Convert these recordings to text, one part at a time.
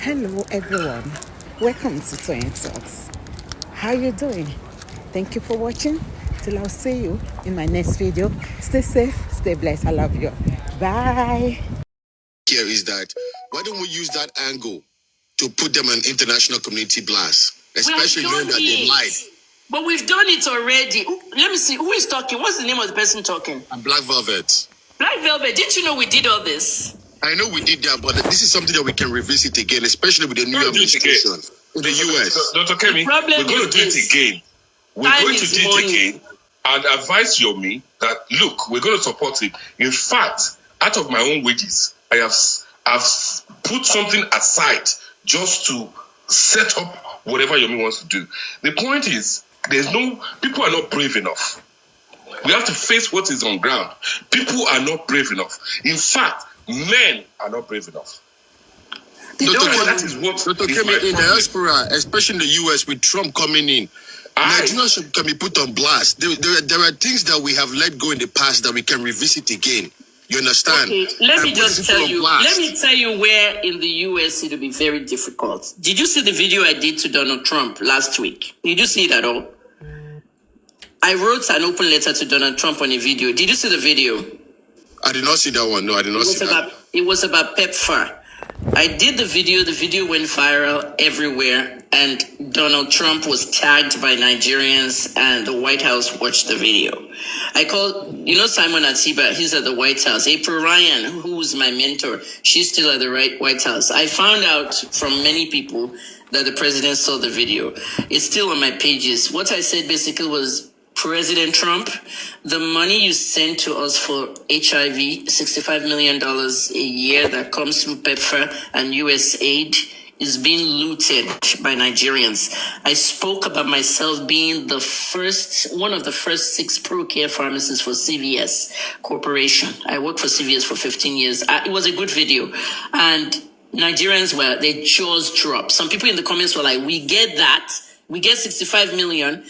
Hello everyone, welcome to Toyeen Talks. How you doing? Thank you for watching. Till I'll see you in my next video. Stay safe, stay blessed. I love you. Bye. Here is that why don't we use that angle to put them on international community blast, especially knowing that they lied. But we've done it already. Let me see. Who is talking? What's the name of the person talking? And Black Velvet. Black Velvet. Didn't you know we did all this? I know we did that, but this is something that we can revisit again, especially with the new administration in the US. Dr. Kemi, we're going to do it again. We're going to do it again and advise Yomi that, look, we're going to support it. In fact, out of my own wages, I've put something aside just to set up whatever Yomi wants to do. The point is, people are not brave enough. We have to face what is on ground. People are not brave enough. In fact, men are not brave enough. Dr. Kemi, in the diaspora, especially in the US with Trump coming in, Nigerians can be put on blast. There are things that we have let go in the past that we can revisit again. You understand? Okay, let me just tell you. Let me tell you where in the US it will be very difficult. Did you see the video I did to Donald Trump last week? Did you see it at all? I wrote an open letter to Donald Trump on a video. Did you see the video? I did not see that one. No, I did not see that. It was about PEPFAR. I did the video. The video went viral everywhere. And Donald Trump was tagged by Nigerians and the White House watched the video. I called, Simon Atiba, he's at the White House. April Ryan, who's my mentor, she's still at the White House. I found out from many people that the president saw the video. It's still on my pages. What I said basically was, President Trump, the money you send to us for HIV, $65 million a year that comes through PEPFAR and USAID, is being looted by Nigerians. I spoke about myself being one of the first 6 pro-care pharmacists for CVS Corporation. I worked for CVS for 15 years. It was a good video. And Nigerians their jaws dropped. Some people in the comments were like, we get that. We get 65 million.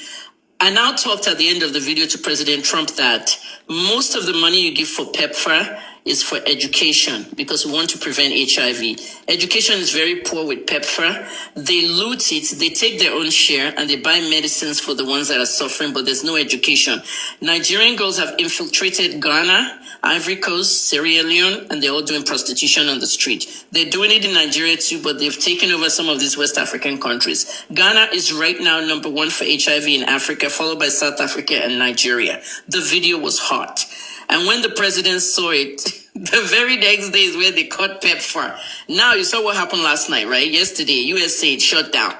I now talked at the end of the video to President Trump that most of the money you give for PEPFAR is for education because we want to prevent HIV. Education is very poor with PEPFAR. They loot it, they take their own share, and they buy medicines for the ones that are suffering, but there's no education. Nigerian girls have infiltrated Ghana, Ivory Coast, Sierra Leone, and they're all doing prostitution on the street. They're doing it in Nigeria too, but they've taken over some of these West African countries. Ghana is right now number 1 for HIV in Africa, followed by South Africa and Nigeria. The video was hot. And when the president saw it, the very next day is where they caught PEPFAR. Now, you saw what happened last night, right? Yesterday, USAID shut down.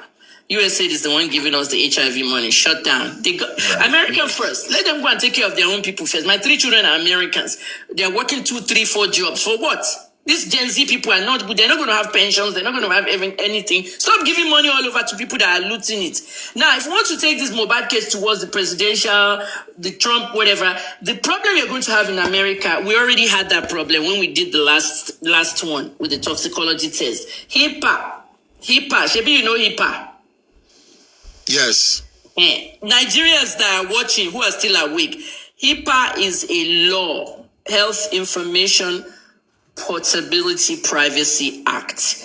USAID is the one giving us the HIV money. Shut down. American first. Let them go and take care of their own people first. My 3 children are Americans. They're working 2, 3, 4 jobs. For what? These Gen Z people are not good. They're not going to have pensions. They're not going to have anything. Stop giving money all over to people that are looting it. Now, if you want to take this Mohbad case towards the presidential, the Trump, whatever, the problem you're going to have in America, we already had that problem when we did the last one with the toxicology test. HIPAA. Maybe you know HIPAA. Yes. Nigerians that are watching who are still awake, HIPAA is a law, Health Information Portability Privacy Act.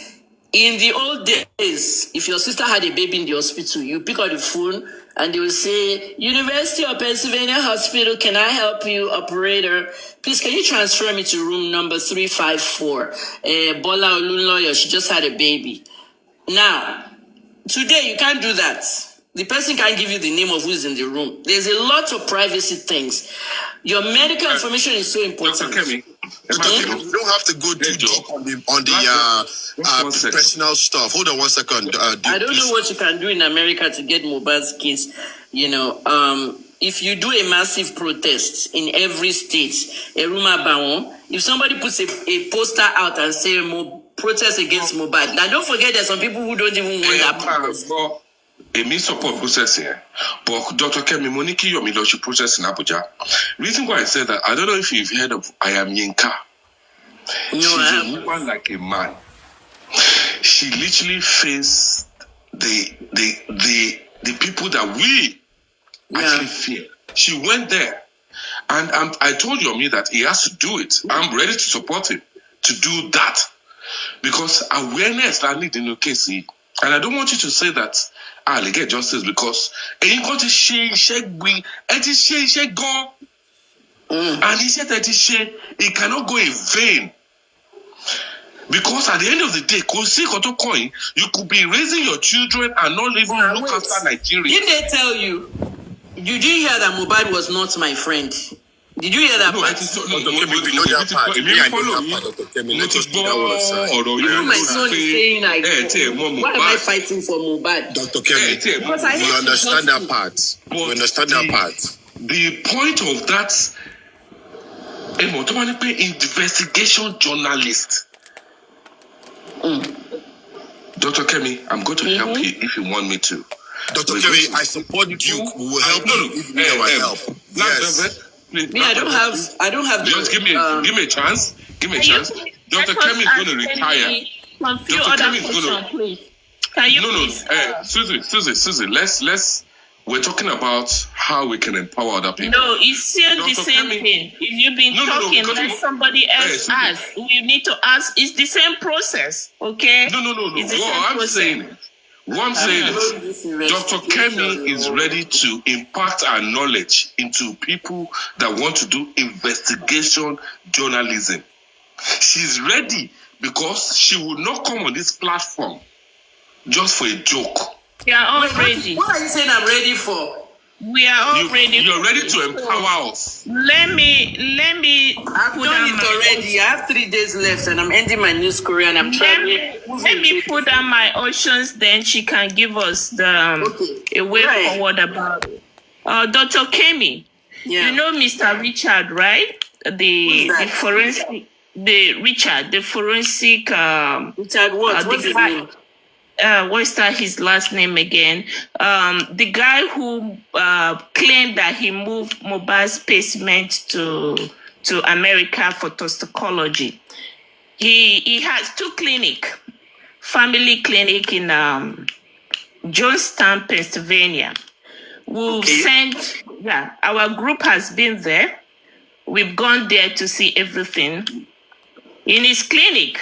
In the old days, if your sister had a baby in the hospital, you pick up the phone and they will say, University of Pennsylvania Hospital, can I help you, operator? Please, can you transfer me to room number 354? Bola Olunloyo, she just had a baby. Now, today you can't do that. The person can't give you the name of who's in the room. There's a lot of privacy things. Your medical information is so important. Dr. Kemi, you don't have to go too deep on the personal stuff. Hold on one second. I don't know what you can do in America to get Mohbad's case. If you do a massive protest in every state, if somebody puts a poster out and say protest against Mohbad, now don't forget there's some people who don't even want that protest. A support process here, but Dr. Kemi Moniki Yomiloshi process in Abuja. Reason why I said that, I don't know if you've heard of I Am Yinka. No, she's a woman like a man. She literally faced the people that we actually fear. She went there, and I told Yomi that he has to do it. I'm ready to support him to do that. Because awareness I need in your case. And I don't want you to say that they get justice because you got to share we and go. And he said that it cannot go in vain. Because at the end of the day, you could be raising your children and not even look after Nigeria. Did they tell you? Did you hear that Mohbad was not my friend? Did you hear that part? We know that part. Me, I know that part, Dr. Kemi. Let us do that one aside. You know my son is saying like, why am I fighting for Mohbad? Dr. Kemi, we understand that part. We understand that part. The point of that, investigation journalist. Dr. Kemi, I'm going to help you if you want me to. Dr. Kemi, I support Duke. We will help you if you need our help. Yes. Me, I don't have. Just give me a chance. Give me a chance. Dr. Kemi is going to retire. Dr. Kemi is going to. Please. Can you please? Susie. We're talking about how we can empower other people. No, it's still the same thing. If you've been talking, let somebody else ask. You need to ask. It's the same process, okay? No. What I'm saying is, Dr. Kemi is ready to impart our knowledge into people that want to do investigation journalism. She's ready because she will not come on this platform just for a joke. We are all ready. What are you saying I'm ready for? We are all ready. You're ready to empower us. Let me. I've done it already. I have 3 days left, and I'm ending my news career, and I'm traveling. Let me put down my options. Then she can give us the a way forward about it. Dr. Kemi, you know Mr. Richard, right? The forensic. The forensic. Richard, what? What's his name? What's that his last name again? The guy who claimed that he moved Mohbad's pacement to America for toxicology. He has 2 clinics, family clinic in Johnstown, Pennsylvania. We'll send, our group has been there. We've gone there to see everything. In his clinic,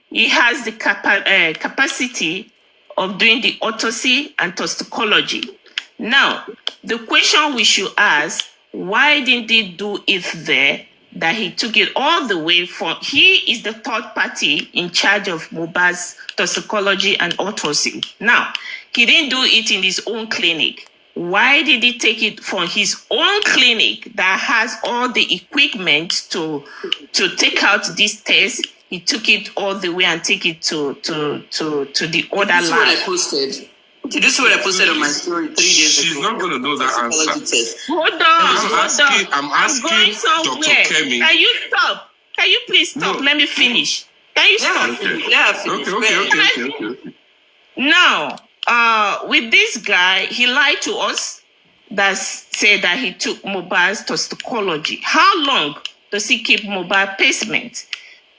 he has the capacity of doing the autopsy and toxicology. Now, the question we should ask, why didn't he do it there, that he took it all the way from, he is the third party in charge of Mohbad's toxicology and autopsy. Now, he didn't do it in his own clinic. Why did he take it from his own clinic that has all the equipment to take out this test? He took it all the way and take it to the other lab. What I posted. Did you see what I posted on my story 3 days ago? She's not going to know that answer. Hold on. I'm asking Dr. Kemi. Can you stop? Can you please stop? No. Let me finish. Can you stop? Okay. Now, with this guy, he lied to us that said that he took Mohbad's toxicology. How long does he keep Mohbad pacement?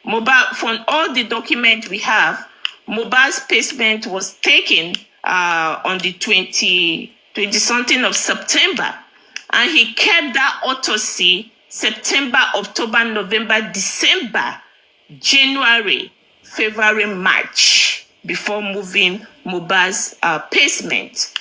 Mohbad, from all the documents we have, Mohbad's pacement was taken on the 20-something of September. And he kept that autopsy September, October, November, December, January, February, March, before moving Mohbad's pacement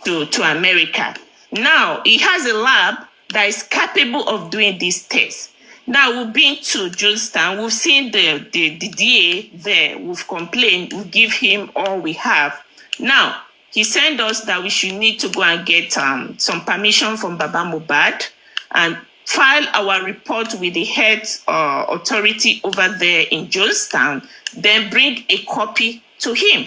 to America. Now, he has a lab that is capable of doing this test. Now, we've been to Johnstown. We've seen the DA there. We've complained. We give him all we have. Now, he sent us that we should need to go and get some permission from Baba Mohbad and file our report with the head authority over there in Johnstown, then bring a copy to him.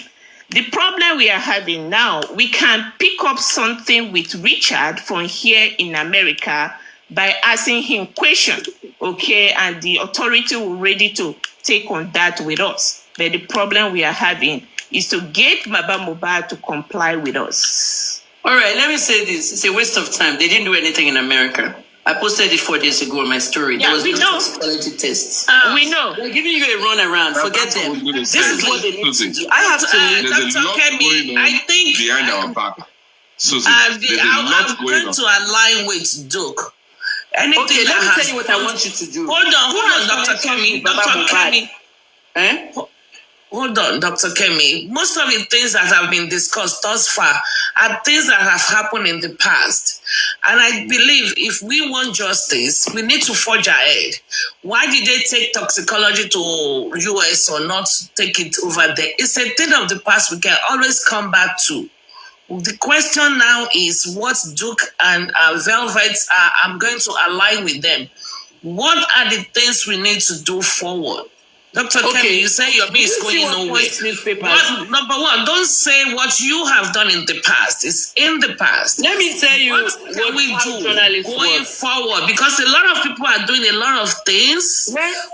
The problem we are having now, we can pick up something with Richard from here in America by asking him questions, okay? And the authority will ready to take on that with us. But the problem we are having is to get Baba Mohbad to comply with us. All right, let me say this. It's a waste of time. They didn't do anything in America. I posted it 4 days ago on my story. Yeah, there was we no know. toxicology tests. We know. They're giving you a run around. Forget them. This is what they need to do. I have to leave. There's a lot going on I think behind our back. Susie, I'm going to align with Duke. Anything Okay, let me tell you what I want you to do. Hold on, Dr. Kemi. Dr. Kemi. hold on, Dr. Kemi. Most of the things that have been discussed thus far are things that have happened in the past. And I believe if we want justice, we need to forge ahead. Why did they take toxicology to US or not take it over there? It's a thing of the past we can always come back to. The question now is what Duke and Velvet are. I'm going to align with them. What are the things we need to do forward? Dr. Kemi, you say your bill is going nowhere. But, number one, don't say what you have done in the past. It's in the past. Let me tell you what we do going forward, because a lot of people are doing a lot of things,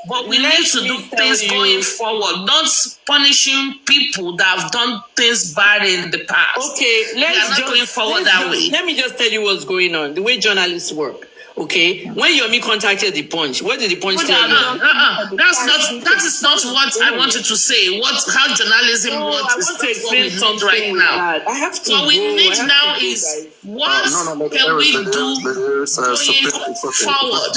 but we need to do things going forward, not punishing people that have done things bad in the past. Okay, let's not going forward that way. Let me just tell you what's going on, the way journalists work. Okay, when Yomi contacted the Punch, what did the Punch tell you? That is not what I wanted to say. How journalism works is to explain something right now. I have to. What we need now is what can we do going forward?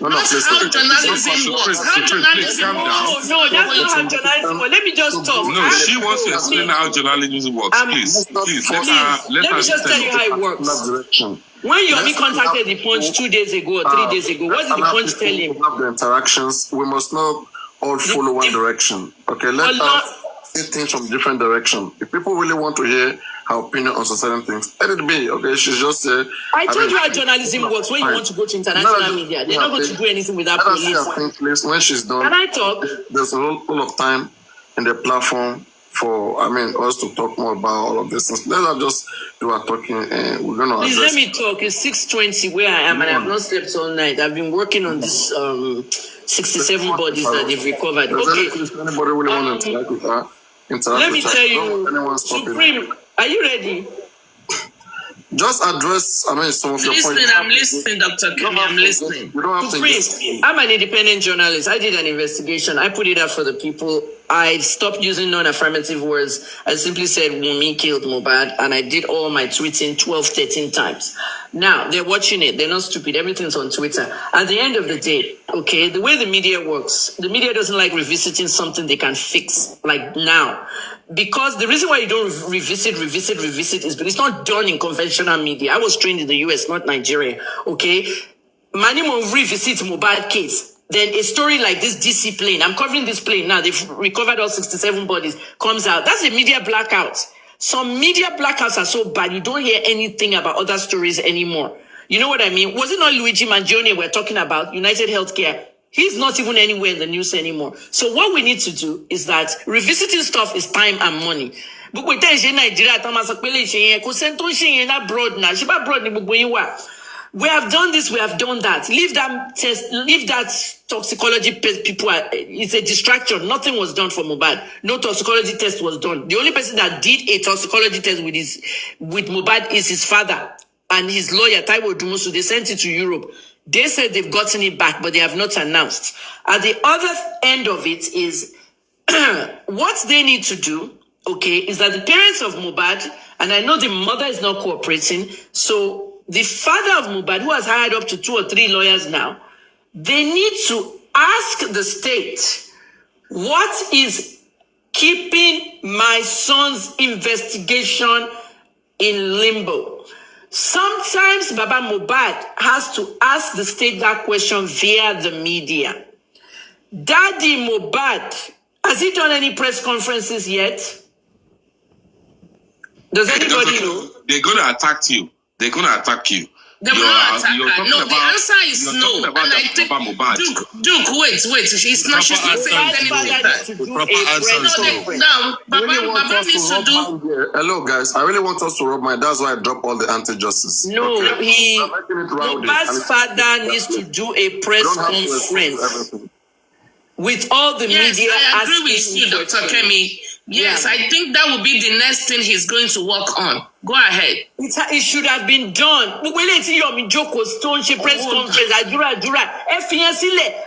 Not how journalism works. How journalism works. No, that's not how journalism works. Let me just talk. No, she wants to explain how journalism works. Please, let me just tell you how it works. When Yomi contacted the Punch 2 days ago or 3 days ago, what did the Punch tell him? Have the interactions. We must not all follow one direction. Okay, let us see things from different direction. If people really want to hear her opinion on certain things, let it be. Okay, she's just. I told you how journalism works. When you want to go to international media, they're not going to do anything without police. When she's done, can I talk? There's a whole of time in the platform for us to talk more about all of this things. Let us just do our talking, and we're gonna. Please let me talk. It's 6:20 where I am, and I have not slept all night. I've been working on this 67 bodies that they've recovered. Okay. Anybody really want to interact with her? Let me tell you, Supreme. Are you ready? Just address, some of your points. I'm listening, Dr. Kemi, I'm listening. You don't have to. I'm an independent journalist. I did an investigation. I put it up for the people. I stopped using non-affirmative words. I simply said Wunmi killed Mohbad, and I did all my tweeting 12, 13 times. Now, they're watching it. They're not stupid. Everything's on Twitter. At the end of the day, okay, the way the media works, the media doesn't like revisiting something they can fix, like now. Because the reason why you don't revisit is because it's not done in conventional media. I was trained in the US, not Nigeria, okay? Manimo revisit Mohbad case. Then a story like this DC plane, I'm covering this plane now, they've recovered all 67 bodies, comes out. That's a media blackout. Some media blackouts are so bad, you don't hear anything about other stories anymore. You know what I mean? Was it not Luigi Mangione we're talking about, United Healthcare? He's not even anywhere in the news anymore. So what we need to do is that revisiting stuff is time and money. We have done this, we have done that. Leave that test, leave that toxicology people. It's a distraction. Nothing was done for Mohbad. No toxicology test was done. The only person that did a toxicology test with Mohbad is his father and his lawyer, Taiwo Dumusu. They sent it to Europe. They said they've gotten it back, but they have not announced. At the other end of it is what they need to do, okay, is that the parents of Mohbad, and I know the mother is not cooperating, so the father of Mohbad, who has hired up to 2 or 3 lawyers now, they need to ask the state, what is keeping my son's investigation in limbo? Sometimes Baba Mohbad has to ask the state that question via the media. Daddy Mohbad, has he done any press conferences yet? Does anybody know? They're going to attack you. They're going to attack you. They will not attack her. No, the answer is no. And I think, Duke, wait. She's not saying anything like that. Hello, guys. I really want us to rub my. That's why I drop all the anti-justice. No, Mohbad's father needs to do a press conference with all the media. I agree with you, Dr. Kemi. Yes, I think that will be the next thing he's going to work on. Go ahead. It should have been done. When it's your joke was stone, she press conference, Adura.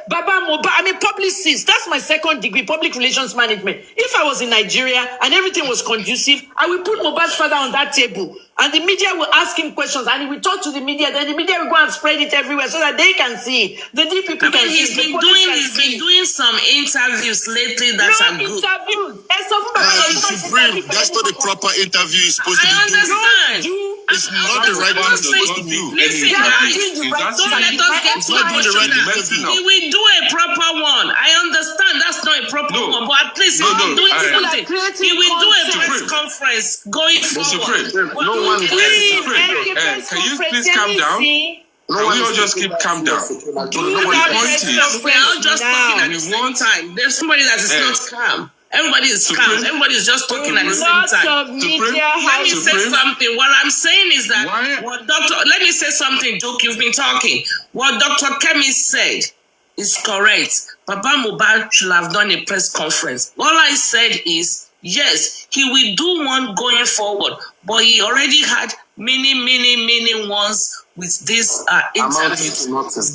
Baba Mohbad, I'm a publicist. That's my second degree, public relations management. If I was in Nigeria and everything was conducive, I will put Mohbad's father on that table. And the media will ask him questions and he will talk to the media. Then the media will go and spread it everywhere so that they can see. The deep people can see. He's been doing some interviews lately that are good. Supreme, that's not a proper interview. You're supposed to be doing. Understand. It's not the right thing to do. Listen, don't let us get too emotional. He will do a proper one. I understand that's not a proper one, but at least he's doing something. He will do a press conference going forward. Can you please calm down? No, we all just keep calm down. We are all just talking at the same time. There's somebody that is not calm. Everybody is calm. Everybody is just talking at the same time. Let me say something. What I'm saying is that let me say something, Duke. You've been talking. What Dr. Kemi said is correct. Papa Mohbad should have done a press conference. All I said is, yes, he will do one going forward, but he already had many ones with this interviews.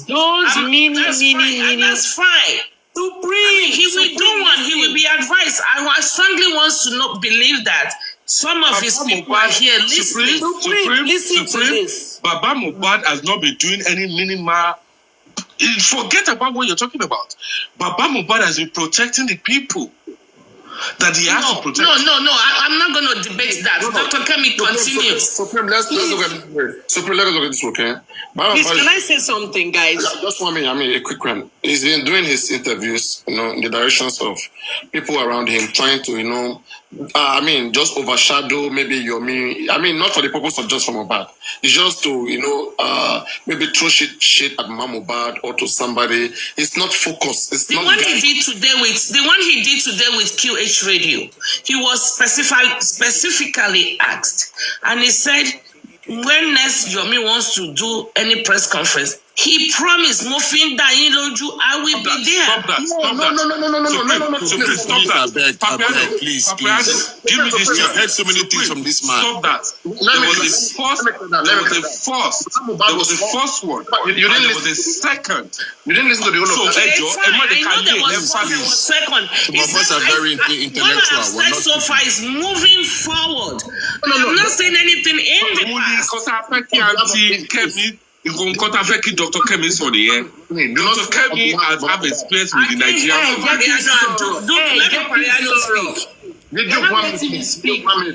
Those many. That's fine. He will do one. He will be advised. I strongly want to believe that some of his people are here listening. Listen to this. Baba Mohbad has not been doing any minimal. Forget about what you're talking about. Baba Mohbad has been protecting the people that he has to protect. No. I'm not going to debate that. Dr. Kemi, continue. Supreme, let's look at this. Supreme, let's look at this, okay? Please, can I say something, guys? Just one minute, a quick one. He's been doing his interviews, in the directions of people around him, trying to, just overshadow maybe Yomi. Not for the purpose of just from Mohbad. It's just to, maybe throw shit at Mohbad or to somebody. It's not focused. It's the one he did today with QH Radio, he was specifically asked, and he said, when next Yomi wants to do any press conference, he promised Mofin Dayiloju, I will be there. Stop that. Please. Give me this. I've heard so many things from this man. Stop that. There was the first one. You didn't listen. There was a second. You didn't listen to the whole of that. I know there was second. Some of us are very intellectual. What I've said so far is moving forward. I'm not saying anything in the past. Dr. Kemi is on the air. Dr. Kemi has have experience with the Nigerian.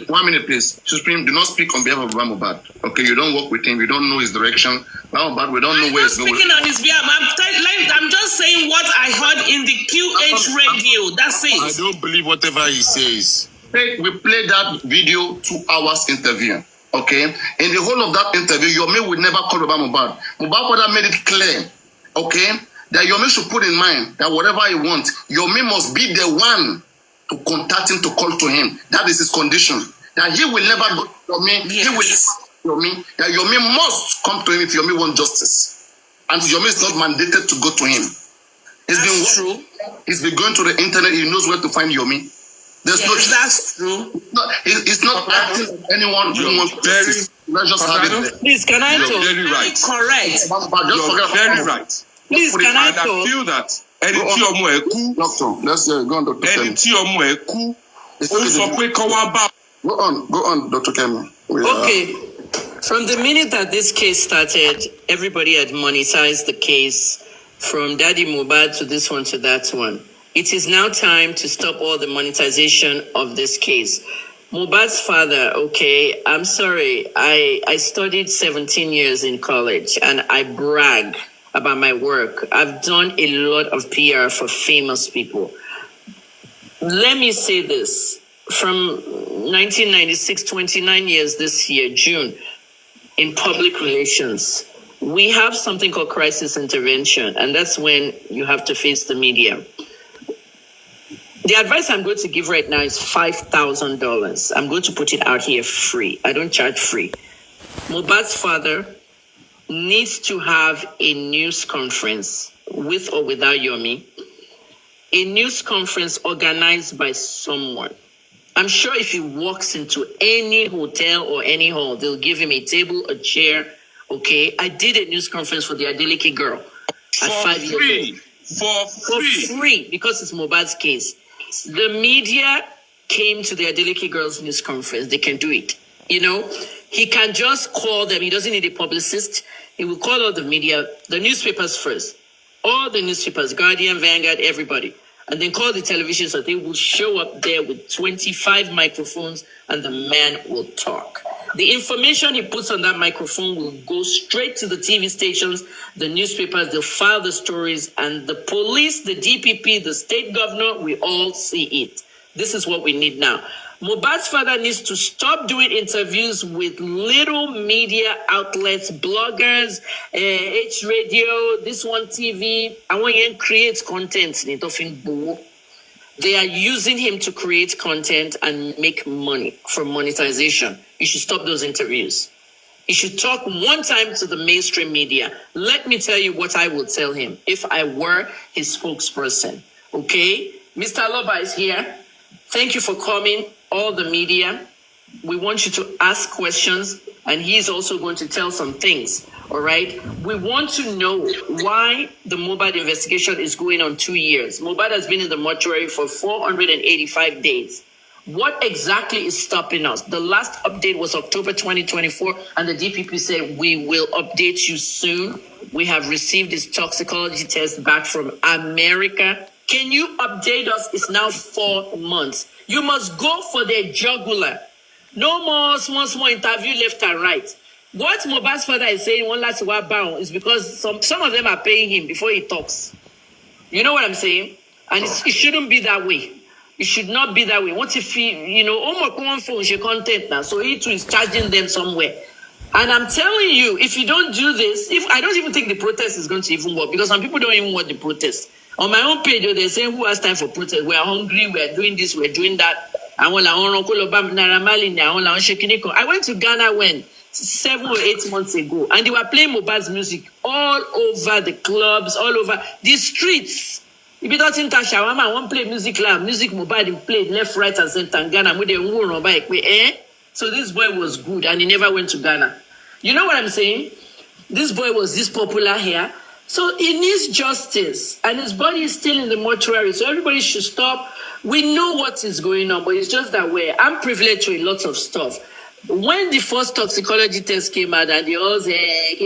One minute, please. Supreme, do not speak on behalf of Mohbad. Okay, you don't work with him. You don't know his direction. Mohbad, we don't know where he's going. Speaking on his behalf, I'm just saying what I heard in the QH radio. That's it. I don't believe whatever he says. We played that video 2 hours interview. Okay, in the whole of that interview, Yomi would never call about Mohbad. Mohbad would have made it clear, okay, that Yomi should put in mind that whatever he wants, Yomi must be the one to contact him, to call to him. That is his condition. That he will never go to Yomi. Yes. He will Yomi. That Yomi must come to him if Yomi wants justice, and Yomi is not mandated to go to him. That's true. He's been going to the internet. He knows where to find Yomi. That's true. It's not acting anyone who wants to let's just have it. Please, can I talk? Very right. Correct. You're very right. Please, can I talk? I feel that Doctor, let's go on, Dr. Kemi. Go on, Dr. Kemi. Okay. From the minute that this case started, everybody had monetized the case, from Daddy Mohbad to this one to that one. It is now time to stop all the monetization of this case. Mohbad's father, okay, I'm sorry. I studied 17 years in college and I brag about my work. I've done a lot of PR for famous people. Let me say this. From 1996, 29 years this year, June, in public relations, we have something called crisis intervention, and that's when you have to face the media. The advice I'm going to give right now is $5,000. I'm going to put it out here free. I don't charge free. Mohbad's father needs to have a news conference, with or without Yomi. A news conference organized by someone. I'm sure if he walks into any hotel or any hall, they'll give him a table, a chair. Okay, I did a news conference for the Adeleke girl at 5 years old. For free, because it's Mohbad's case. The media came to the Adeleke girls news conference. They can do it. You know, he can just call them. He doesn't need a publicist. He will call all the media, the newspapers first. All the newspapers, Guardian, Vanguard, everybody. And then call the television so they will show up there with 25 microphones and the man will talk. The information he puts on that microphone will go straight to the TV stations, the newspapers, they'll file the stories, and the police, the DPP, the state governor, we all see it. This is what we need now. Mohbad's father needs to stop doing interviews with little media outlets, bloggers, H Radio, this one TV. I want you to create content. They are using him to create content and make money from monetization. You should stop those interviews. He should talk one time to the mainstream media. Let me tell you what I will tell him if I were his spokesperson. Okay? Mr. Loba is here. Thank you for coming, all the media. We want you to ask questions, and he's also going to tell some things, all right? We want to know why the Mohbad investigation is going on 2 years. Mohbad has been in the mortuary for 485 days. What exactly is stopping us? The last update was October 2024, and the DPP said, we will update you soon. We have received this toxicology test back from America. Can you update us? It's now 4 months. You must go for the jugular. No more small interview left and right. What Mohbad's father is saying, one last word bound, is because some of them are paying him before he talks. You know what I'm saying? And it shouldn't be that way. It should not be that way. What if he, content now, so he too is charging them somewhere. And I'm telling you, if you don't do this, I don't even think the protest is going to even work, because some people don't even want the protest. On my own page, they're saying, who has time for protest? We are hungry, we are doing this, we're doing that. I went to Ghana 7 or 8 months ago, and they were playing Mohbad's music all over the clubs, all over the streets. If you don't think that Shawama won't play music loud, music Mohbad played left, right, and center in Ghana. So this boy was good, and he never went to Ghana. You know what I'm saying? This boy was this popular here. So he needs justice, and his body is still in the mortuary. So everybody should stop. We know what is going on, but it's just that way. I'm privileged to a lot of stuff. When the first toxicology test came out, and they all said,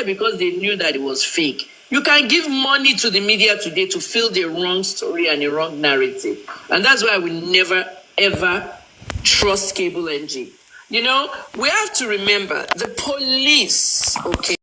because they knew that it was fake. You can give money to the media today to fill the wrong story and the wrong narrative. And that's why we never, ever trust cable NG. You know, we have to remember the police, okay?